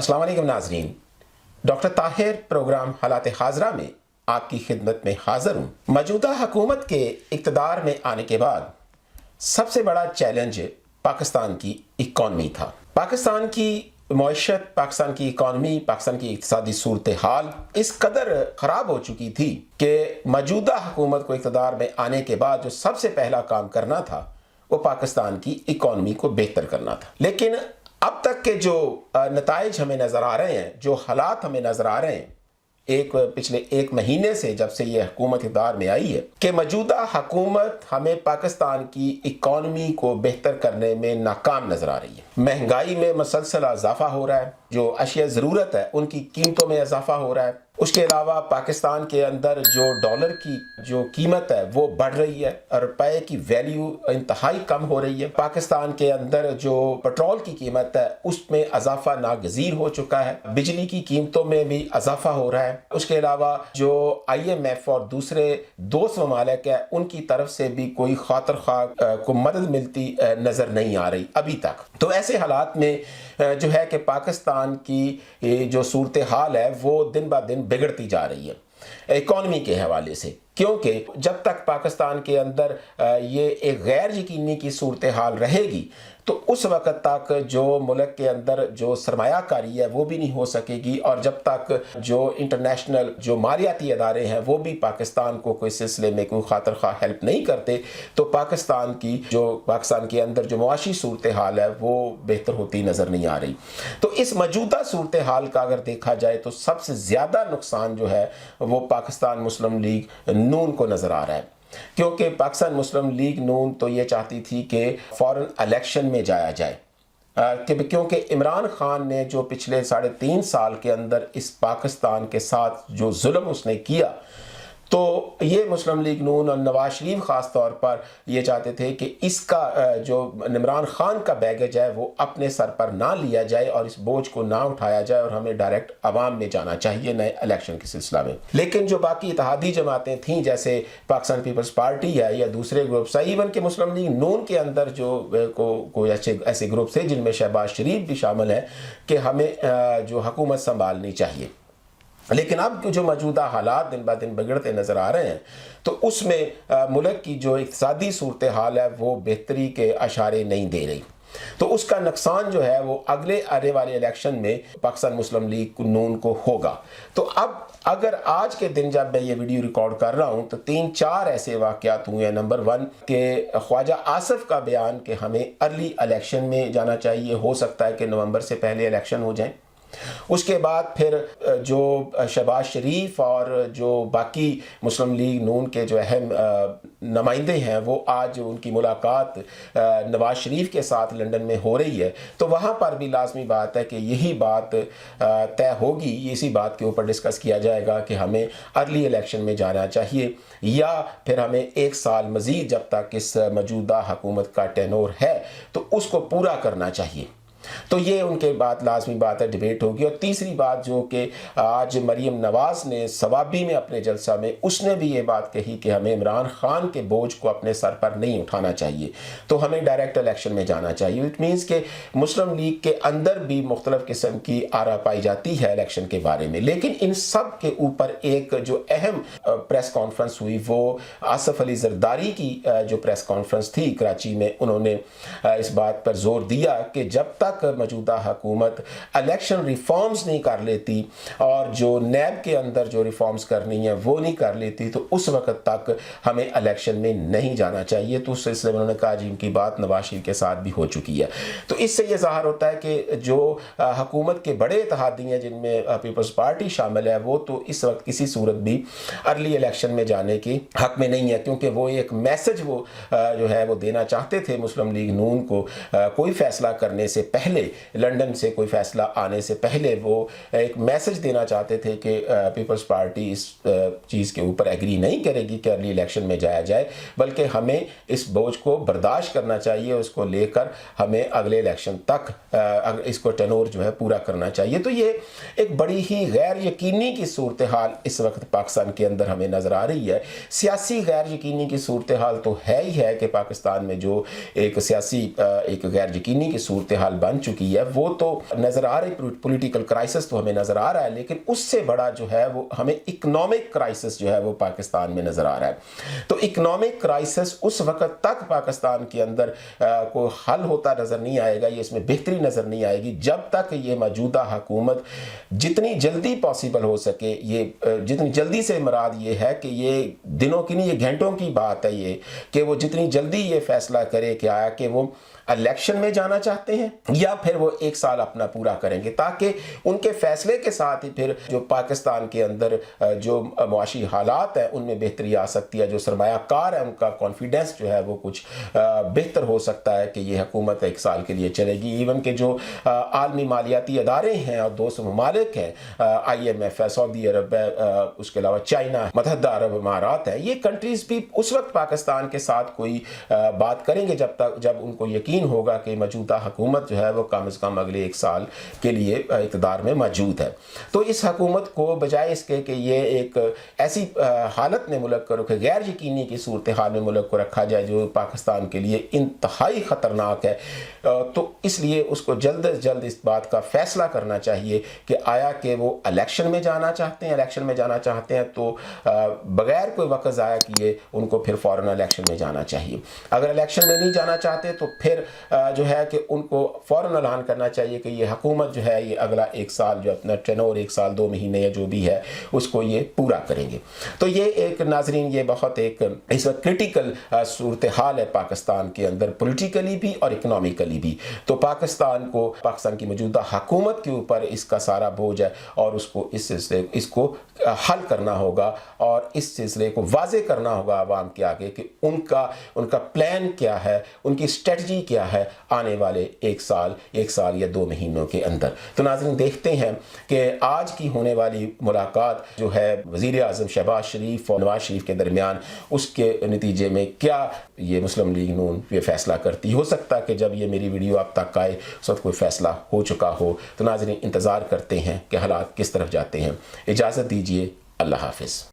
अस्सलाम वालेकुम नाज़रीन, डॉक्टर ताहिर प्रोग्राम हालात हाज़रा में आपकी खिदमत में हाज़िर हूँ। मौजूदा हुकूमत के इक़्तिदार में आने के बाद सबसे बड़ा चैलेंज पाकिस्तान की इकॉनमी था। पाकिस्तान की मईशत, पाकिस्तान की इकॉनमी, पाकिस्तान की इक़्तिसादी सूरत हाल इस कदर ख़राब हो चुकी थी कि मौजूदा हुकूमत को इक़्तिदार में आने के बाद जो सबसे पहला काम करना था वो पाकिस्तान की इकॉनमी को बेहतर करना था। लेकिन अब तक के जो नताइज हमें नज़र आ रहे हैं, जो हालात हमें नज़र आ रहे हैं पिछले एक महीने से जब से ये हुकूमत इक़्तिदार में आई है कि मौजूदा हुकूमत हमें पाकिस्तान की इकॉनमी को बेहतर करने में नाकाम नज़र आ रही है। महंगाई में मसलसल इजाफा हो रहा है, जो अशिया ज़रूरत है उनकी कीमतों में इजाफा हो रहा है। उसके अलावा पाकिस्तान के अंदर जो डॉलर की जो कीमत है वो बढ़ रही है और रुपए की वैल्यू इंतहाई कम हो रही है। पाकिस्तान के अंदर जो पेट्रोल की कीमत है उसमें इजाफा नागज़ीर हो चुका है। बिजली की कीमतों में भी इजाफा हो रहा है। उसके अलावा जो IMF और दूसरे दोस्त ममालिक है उनकी तरफ से भी कोई खातिर ख्वाह को मदद मिलती नज़र नहीं आ रही अभी तक। तो ऐसे हालात में जो है कि पाकिस्तान की जो सूरत हाल है वो दिन ब दिन बिगड़ती जा रही है इकॉनमी के हवाले से, क्योंकि जब तक पाकिस्तान के अंदर ये एक गैर यकीनी की सूरत हाल रहेगी तो उस वक्त तक जो मुल्क के अंदर जो सरमायाकारी है वो भी नहीं हो सकेगी, और जब तक जो इंटरनेशनल जो मालियाती अदारे हैं वो भी पाकिस्तान को कोई सिलसिले में कोई खातिर ख्वाह हेल्प नहीं करते तो पाकिस्तान के अंदर जो मुआशी सूरत हाल है वो बेहतर होती नज़र नहीं आ रही। तो इस मौजूदा सूरत हाल का अगर देखा जाए तो सबसे ज़्यादा नुकसान जो है वो पाकिस्तान मुस्लिम लीग नून को नज़र आ रहा है, क्योंकि पाकिस्तान मुस्लिम लीग नून तो ये चाहती थी कि फ़ौरन इलेक्शन में जाया जाए, क्योंकि इमरान खान ने जो पिछले 3.5 साल के अंदर इस पाकिस्तान के साथ जो जुल्म उसने किया, तो ये मुस्लिम लीग नून और नवाज शरीफ ख़ास तौर पर ये चाहते थे कि इसका जो इमरान खान का बैगेज है वो अपने सर पर ना लिया जाए और इस बोझ को ना उठाया जाए और हमें डायरेक्ट आवाम में जाना चाहिए नए इलेक्शन के सिलसिला में। लेकिन जो बाकी इत्तेहादी जमातें थीं जैसे पाकिस्तान पीपल्स पार्टी है या दूसरे ग्रुप्स है, इवन के मुस्लिम लीग नून के अंदर जो कोई ऐसे ग्रुप्स थे जिनमें शहबाज शरीफ भी शामिल है कि हमें जो हुकूमत संभालनी चाहिए। लेकिन अब जो मौजूदा हालात दिन ब दिन बिगड़ते नज़र आ रहे हैं तो उसमें मुल्क की जो इक़्तिसादी सूरत हाल है वो बेहतरी के इशारे नहीं दे रही। तो उसका नुकसान जो है वो अगले आने वाले इलेक्शन में पाकिस्तान मुस्लिम लीग नून को होगा। तो अब अगर आज के दिन जब मैं ये वीडियो रिकॉर्ड कर रहा हूँ तो 3-4 ऐसे वाक़यात हुए हैं। नंबर 1 के ख्वाजा आसिफ का बयान कि हमें अर्ली इलेक्शन में जाना चाहिए, हो सकता है कि नवंबर से पहले इलेक्शन हो जाए। उसके बाद फिर जो शहबाज शरीफ और जो बाकी मुस्लिम लीग नून के जो अहम नुमाइंदे हैं वो आज उनकी मुलाकात नवाज शरीफ के साथ लंदन में हो रही है, तो वहाँ पर भी लाजमी बात है कि यही बात तय होगी, इसी बात के ऊपर डिस्कस किया जाएगा कि हमें अर्ली इलेक्शन में जाना चाहिए या फिर हमें 1 साल मज़ीद जब तक इस मौजूदा हुकूमत का टेनोर है तो उसको पूरा करना चाहिए। तो ये उनके बाद लाजमी बात है डिबेट होगी। और तीसरी बात जो कि आज मरीम नवाज ने सवाबी में अपने जलसा में उसने भी ये बात कही कि हमें इमरान खान के बोझ को अपने सर पर नहीं उठाना चाहिए, तो हमें डायरेक्ट इलेक्शन में जाना चाहिए। इट मीन्स कि मुस्लिम लीग के अंदर भी मुख्तलिफ किस्म की आरा पाई जाती है इलेक्शन के बारे में। लेकिन इन सब के ऊपर एक जो अहम प्रेस कॉन्फ्रेंस हुई वो आसिफ अली जरदारी की जो प्रेस कॉन्फ्रेंस थी कराची में, उन्होंने इस बात पर जोर दिया कि जब तक मौजूदा हुकूमत इलेक्शन रिफॉर्म्स नहीं कर लेती और जो नैब के अंदर जो रिफॉर्म्स करनी है वो नहीं कर लेती तो उस वक्त तक हमें इलेक्शन में नहीं जाना चाहिए। तो उस सिलसिले में उन्होंने कहा जी इनकी बात नवाज शरीफ के साथ भी हो चुकी है। तो इससे ये ज़ाहिर होता है कि जो हुकूमत के बड़े इत्तेहादी हैं जिनमें पीपल्स पार्टी शामिल है वो तो इस वक्त किसी सूरत भी अर्ली इलेक्शन में जाने के हक में नहीं है, क्योंकि वो एक मैसेज वो जो है वो देना चाहते थे मुस्लिम लीग नून को कोई फैसला करने से पहले, लंदन से कोई फैसला आने से पहले वो एक मैसेज देना चाहते थे कि पीपल्स पार्टी इस चीज़ के ऊपर एग्री नहीं करेगी कि अर्ली इलेक्शन में जाया जाए, बल्कि हमें इस बोझ को बर्दाश्त करना चाहिए, उसको लेकर हमें अगले इलेक्शन तक इसको टेनोर जो है पूरा करना चाहिए। तो ये एक बड़ी ही गैर यकीनी की सूरत हाल इस वक्त पाकिस्तान के अंदर हमें नज़र आ रही है। सियासी गैर यकीनी की सूरत हाल तो है ही है कि पाकिस्तान में जो एक सियासी एक गैर यकीनी की सूरत हाल बन बन चुकी है वो तो नज़र आ रही, पॉलिटिकल क्राइसिस तो हमें नज़र आ रहा है, लेकिन उससे बड़ा जो है वो हमें इकोनॉमिक क्राइसिस जो है वो पाकिस्तान में नज़र आ रहा है। तो इकोनॉमिक क्राइसिस उस वक्त तक पाकिस्तान के अंदर को हल होता नज़र नहीं आएगा, ये इसमें बेहतरी नज़र नहीं आएगी जब तक ये मौजूदा हुकूमत जितनी जल्दी पॉसिबल हो सके, ये जितनी जल्दी से मुराद ये है कि ये दिनों की नहीं, ये घंटों की बात है ये, कि वो जितनी जल्दी ये फैसला करे कि आया कि वो इलेक्शन में जाना चाहते हैं या फिर वो 1 साल अपना पूरा करेंगे, ताकि उनके फैसले के साथ ही फिर जो पाकिस्तान के अंदर जो मुआशी हालात हैं उनमें बेहतरी आ सकती है, जो सरमायाकार है उनका कॉन्फिडेंस जो है वो कुछ बेहतर हो सकता है कि ये हुकूमत 1 साल के लिए चलेगी। इवन के जो आलमी मालियाती अदारे हैं और दोस्त ममालिक हैं, IMF है, सऊदी अरब है, उसके अलावा चाइना, मुत्तहिदा अरब इमारात है, ये कंट्रीज़ भी उस वक्त पाकिस्तान के साथ कोई बात करेंगे जब उनको यकीन होगा कि मौजूदा हुकूमत जो है वो कम से कम अगले 1 साल के लिए इक़्तिदार में मौजूद है। तो इस हुकूमत को बजाय इसके कि ये एक ऐसी हालत में मुल्क को रखे, गैर यकीनी की सूरत हाल में मुल्क को रखा जाए जो पाकिस्तान के लिए इंतहाई ख़तरनाक है, तो इसलिए उसको जल्द से जल्द इस बात का फैसला करना चाहिए कि आया कि वो इलेक्शन में जाना चाहते हैं। इलेक्शन में जाना चाहते हैं तो बग़ैर कोई वक्त ज़ाया किए उनको फिर फ़ौरन इलेक्शन में जाना चाहिए। अगर इलेक्शन में नहीं जाना चाहते तो फिर जो है कि उनको फ़ौरन ऐलान करना चाहिए कि ये हुकूमत जो है ये अगला 1 साल जो अपना टेनोर 1 साल 2 महीने या जो भी है उसको ये पूरा करेंगे। तो ये एक नाजरीन ये बहुत एक इस वक्त क्रिटिकल सूरत हाल है पाकिस्तान के अंदर, पॉलिटिकली भी और इकनॉमिकली भी। तो पाकिस्तान की मौजूदा हुकूमत के ऊपर इसका सारा बोझ है और उसको इस सिलसिले इसको हल करना होगा और इस सिलसिले को वाज़े करना होगा आवाम के आगे कि उनका प्लान क्या है, उनकी स्ट्रेटजी क्या है आने वाले 1 साल या 2 महीनों के अंदर। तो नाज़रीन देखते हैं कि आज की होने वाली मुलाकात जो है वज़ीर आज़म शहबाज शरीफ और नवाज शरीफ के दरमियान, उसके नतीजे में क्या ये मुस्लिम लीग नून ये फैसला करती। हो सकता है कि जब ये मेरी वीडियो आप तक आए उस वक्त कोई फैसला हो चुका हो। तो नाज़रीन इंतज़ार करते हैं कि हालात किस तरफ जाते हैं। इजाज़त दीजिए, अल्लाह हाफ़िज़।